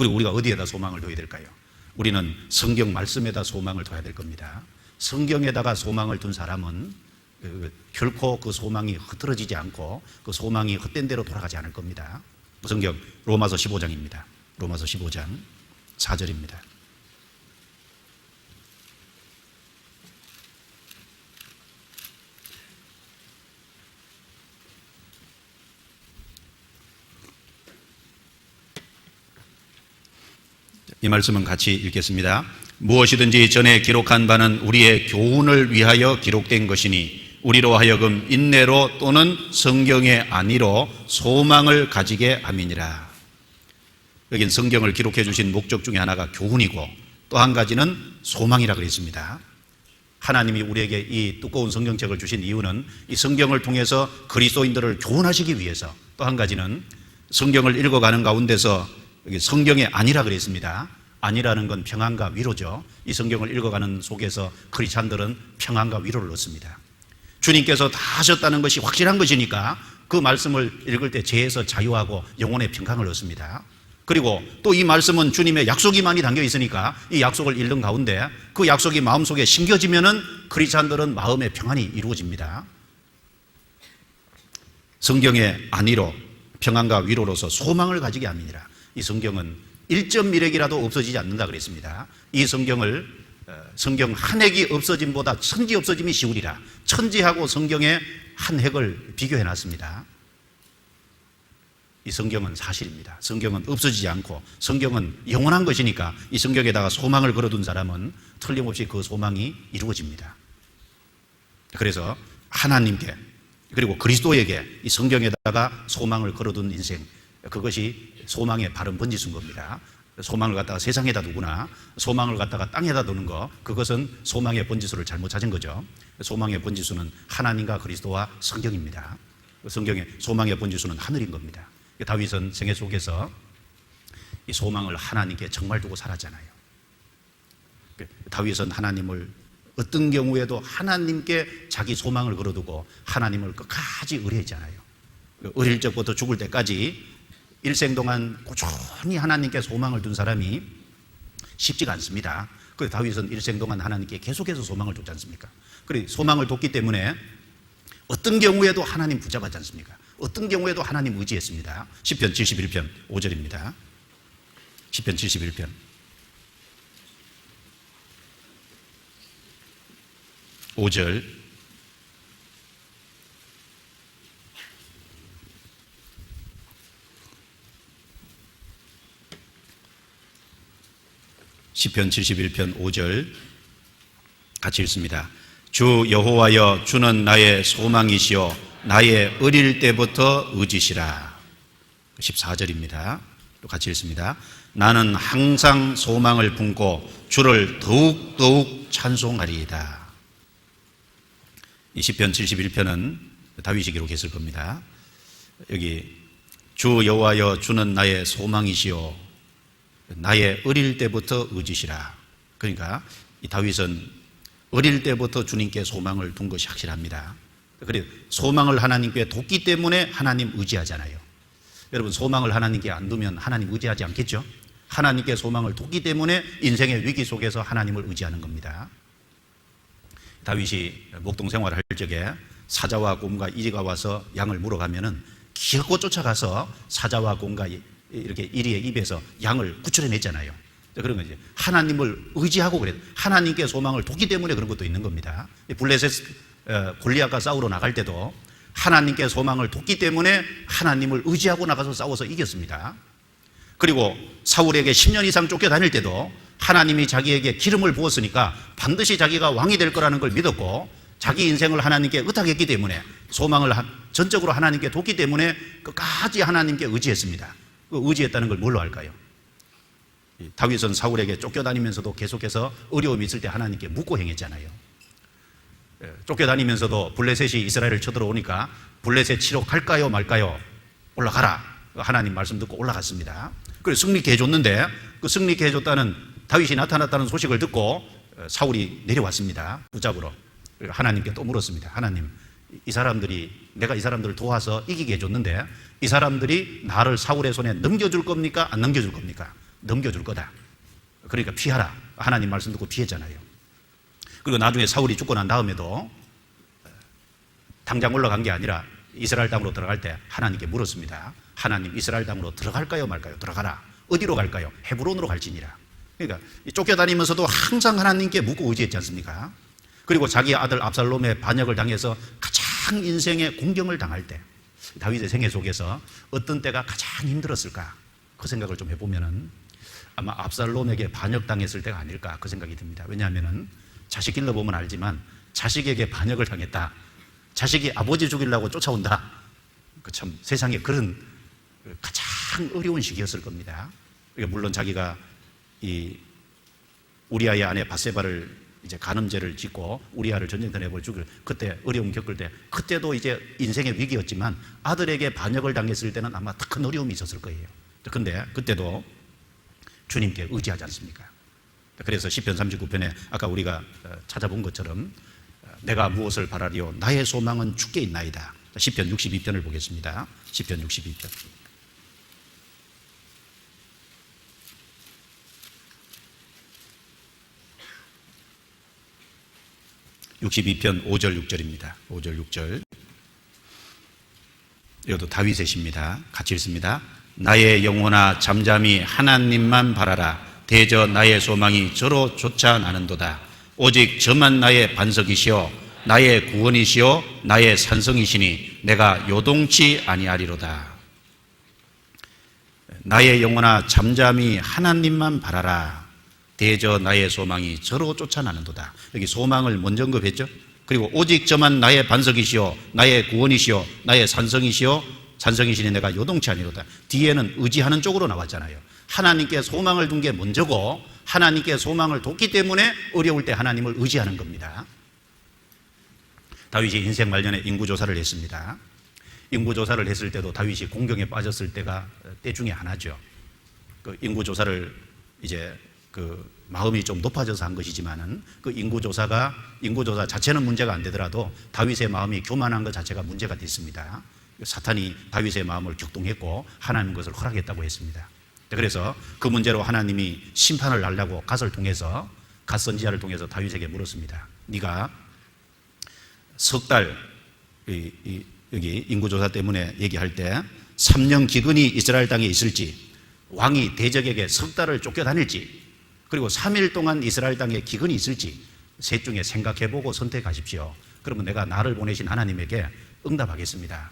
그리고 우리가 어디에다 소망을 둬야 될까요? 우리는 성경 말씀에다 소망을 둬야 될 겁니다. 성경에다가 소망을 둔 사람은 결코 그 소망이 흐트러지지 않고 그 소망이 헛된 대로 돌아가지 않을 겁니다. 성경 로마서 15장입니다. 로마서 15장 4절입니다. 이 말씀은 같이 읽겠습니다. 무엇이든지 전에 기록한 바는 우리의 교훈을 위하여 기록된 것이니 우리로 하여금 인내로 또는 성경의 안위로 소망을 가지게 함이니라. 여긴 성경을 기록해 주신 목적 중에 하나가 교훈이고 또 한 가지는 소망이라 그랬습니다. 하나님이 우리에게 이 두꺼운 성경책을 주신 이유는 이 성경을 통해서 그리스도인들을 교훈하시기 위해서, 또 한 가지는 성경을 읽어가는 가운데서 여기 성경의 안위라 그랬습니다. 안위라는 건 평안과 위로죠. 이 성경을 읽어가는 속에서 크리스찬들은 평안과 위로를 얻습니다. 주님께서 다 하셨다는 것이 확실한 것이니까 그 말씀을 읽을 때 죄에서 자유하고 영혼의 평강을 얻습니다. 그리고 또 이 말씀은 주님의 약속이 많이 담겨 있으니까 이 약속을 읽는 가운데 그 약속이 마음속에 심겨지면은 크리스찬들은 마음의 평안이 이루어집니다. 성경의 안위로 평안과 위로로서 소망을 가지게 함이니라. 이 성경은 1.1획이라도 없어지지 않는다 그랬습니다. 이 성경을 성경 한 획이 없어짐보다 천지 없어짐이 쉬우리라. 천지하고 성경의 한 획을 비교해 놨습니다. 이 성경은 사실입니다. 성경은 없어지지 않고 성경은 영원한 것이니까 이 성경에다가 소망을 걸어둔 사람은 틀림없이 그 소망이 이루어집니다. 그래서 하나님께 그리고 그리스도에게 이 성경에다가 소망을 걸어둔 인생, 그것이 소망의 바른 번지수인 겁니다. 소망을 갖다가 세상에다 두거나 소망을 갖다가 땅에다 두는 거, 그것은 소망의 번지수를 잘못 찾은 거죠. 소망의 번지수는 하나님과 그리스도와 성경입니다. 성경의 소망의 번지수는 하늘인 겁니다. 다윗은 생애 속에서 이 소망을 하나님께 정말 두고 살았잖아요. 다윗은 하나님을 어떤 경우에도 하나님께 자기 소망을 걸어두고 하나님을 끝까지 의뢰했잖아요. 어릴 적부터 죽을 때까지 일생 동안 꾸준히 하나님께 소망을 둔 사람이 쉽지가 않습니다. 그래서 다윗은 일생 동안 하나님께 계속해서 소망을 뒀지 않습니까? 그리고 소망을 뒀기 때문에 어떤 경우에도 하나님 붙잡았지 않습니까? 어떤 경우에도 하나님 의지했습니다. 시편 71편 5절입니다. 시편 71편 5절. 시편 71편 5절 같이 읽습니다. 주 여호와여, 주는 나의 소망이시요 나의 어릴 때부터 의지시라. 14절입니다. 또 같이 읽습니다. 나는 항상 소망을 품고 주를 더욱더욱 찬송하리이다. 이 시편 71편은 다윗이 기록했을 겁니다. 여기 주 여호와여, 주는 나의 소망이시요 나의 어릴 때부터 의지시라. 그러니까 이 다윗은 어릴 때부터 주님께 소망을 둔 것이 확실합니다. 그래서 소망을 하나님께 뒀기 때문에 하나님 의지하잖아요. 여러분, 소망을 하나님께 안 두면 하나님 의지하지 않겠죠? 하나님께 소망을 뒀기 때문에 인생의 위기 속에서 하나님을 의지하는 겁니다. 다윗이 목동 생활을 할 적에 사자와 곰과 이리가 와서 양을 물어가면은 기어코 쫓아가서 사자와 곰과 이렇게 이리의 입에서 양을 구출해냈잖아요. 그런 거지. 하나님을 의지하고 그래요. 하나님께 소망을 뒀기 때문에 그런 것도 있는 겁니다. 블레셋 골리앗과 싸우러 나갈 때도 하나님께 소망을 뒀기 때문에 하나님을 의지하고 나가서 싸워서 이겼습니다. 그리고 사울에게 10년 이상 쫓겨다닐 때도 하나님이 자기에게 기름을 부었으니까 반드시 자기가 왕이 될 거라는 걸 믿었고 자기 인생을 하나님께 의탁했기 때문에 소망을 전적으로 하나님께 뒀기 때문에 끝까지 하나님께 의지했습니다. 그 의지했다는 걸 뭘로 할까요? 다윗은 사울에게 쫓겨다니면서도 계속해서 어려움이 있을 때 하나님께 묻고 행했잖아요. 쫓겨다니면서도 블레셋이 이스라엘을 쳐들어오니까 블레셋 치러 갈까요 말까요? 올라가라. 하나님 말씀 듣고 올라갔습니다. 그래서 승리케 해줬는데 그 승리케 해줬다는 다윗이 나타났다는 소식을 듣고 사울이 내려왔습니다. 붙잡으러. 하나님께 또 물었습니다. 하나님, 내가 이 사람들을 도와서 이기게 해줬는데 이 사람들이 나를 사울의 손에 넘겨줄 겁니까? 안 넘겨줄 겁니까? 넘겨줄 거다. 그러니까 피하라. 하나님 말씀 듣고 피했잖아요. 그리고 나중에 사울이 죽고 난 다음에도 당장 올라간 게 아니라 이스라엘 땅으로 들어갈 때 하나님께 물었습니다. 하나님, 이스라엘 땅으로 들어갈까요 말까요? 들어가라. 어디로 갈까요? 헤브론으로 갈지니라. 그러니까 쫓겨다니면서도 항상 하나님께 묻고 의지했지 않습니까? 그리고 자기 아들 압살롬의 반역을 당해서 가장 인생의 공경을 당할 때 다윗의 생애 속에서 어떤 때가 가장 힘들었을까? 그 생각을 좀 해보면은 아마 압살롬에게 반역당했을 때가 아닐까 그 생각이 듭니다. 왜냐하면은 자식 길러보면 알지만 자식에게 반역을 당했다. 자식이 아버지 죽이려고 쫓아온다. 참 세상에 그런 가장 어려운 시기였을 겁니다. 물론 자기가 이 우리아의 아내 바세바를 이제 간음죄를 짓고 우리아를 전쟁터에 내버려 죽일 그때 어려움 겪을 때 그때도 이제 인생의 위기였지만 아들에게 반역을 당했을 때는 아마 더 큰 어려움이 있었을 거예요. 그런데 그때도 주님께 의지하지 않습니까? 그래서 시편 39편에 아까 우리가 찾아본 것처럼 내가 무엇을 바라리요? 나의 소망은 주께 있나이다. 시편 62편을 보겠습니다. 시편 62편. 62편 5절 6절입니다. 5절 6절. 이것도 다윗의 시입니다. 같이 읽습니다. 나의 영혼아 잠잠히 하나님만 바라라. 대저 나의 소망이 저로 쫓아 나는도다. 오직 저만 나의 반석이시오 나의 구원이시오 나의 산성이시니 내가 요동치 아니하리로다. 나의 영혼아 잠잠히 하나님만 바라라. 대저 나의 소망이 저로 쫓아나는도다. 여기 소망을 먼저 언급했죠. 그리고 오직 저만 나의 반석이시오 나의 구원이시오 나의 산성이시니 내가 요동치 아니로다. 뒤에는 의지하는 쪽으로 나왔잖아요. 하나님께 소망을 둔 게 먼저고 하나님께 소망을 뒀기 때문에 어려울 때 하나님을 의지하는 겁니다. 다윗이 인생 말년에 인구조사를 했습니다. 인구조사를 했을 때도 다윗이 공경에 빠졌을 때가 때 중에 하나죠. 그 인구조사를 이제 마음이 좀 높아져서 한 것이지만은 그 인구조사 자체는 문제가 안 되더라도 다윗의 마음이 교만한 것 자체가 문제가 됐습니다. 사탄이 다윗의 마음을 격동했고 하나님 것을 허락했다고 했습니다. 그래서 그 문제로 하나님이 심판을 하려고 갓 선지자를 통해서 다윗에게 물었습니다. 네가 석 달 여기 인구조사 때문에 얘기할 때 3년 기근이 이스라엘 땅에 있을지 왕이 대적에게 석 달을 쫓겨다닐지 그리고 3일 동안 이스라엘 땅에 기근이 있을지 셋 중에 생각해보고 선택하십시오. 그러면 내가 나를 보내신 하나님에게 응답하겠습니다.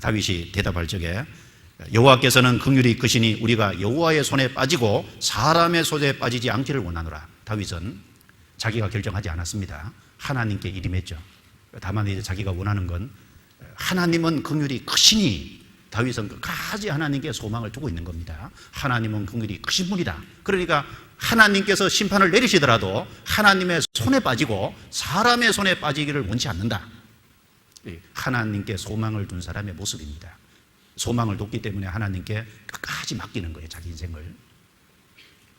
다윗이 대답할 적에 여호와께서는 긍휼이 크시니 우리가 여호와의 손에 빠지고 사람의 손에 빠지지 않기를 원하노라. 다윗은 자기가 결정하지 않았습니다. 하나님께 일임했죠. 다만 이제 자기가 원하는 건 하나님은 긍휼이 크시니 다윗은 끝까지 하나님께 소망을 두고 있는 겁니다. 하나님은 긍휼이 크신 분이다. 그러니까 하나님께서 심판을 내리시더라도 하나님의 손에 빠지고 사람의 손에 빠지기를 원치 않는다. 하나님께 소망을 둔 사람의 모습입니다. 소망을 뒀기 때문에 하나님께 끝까지 맡기는 거예요, 자기 인생을.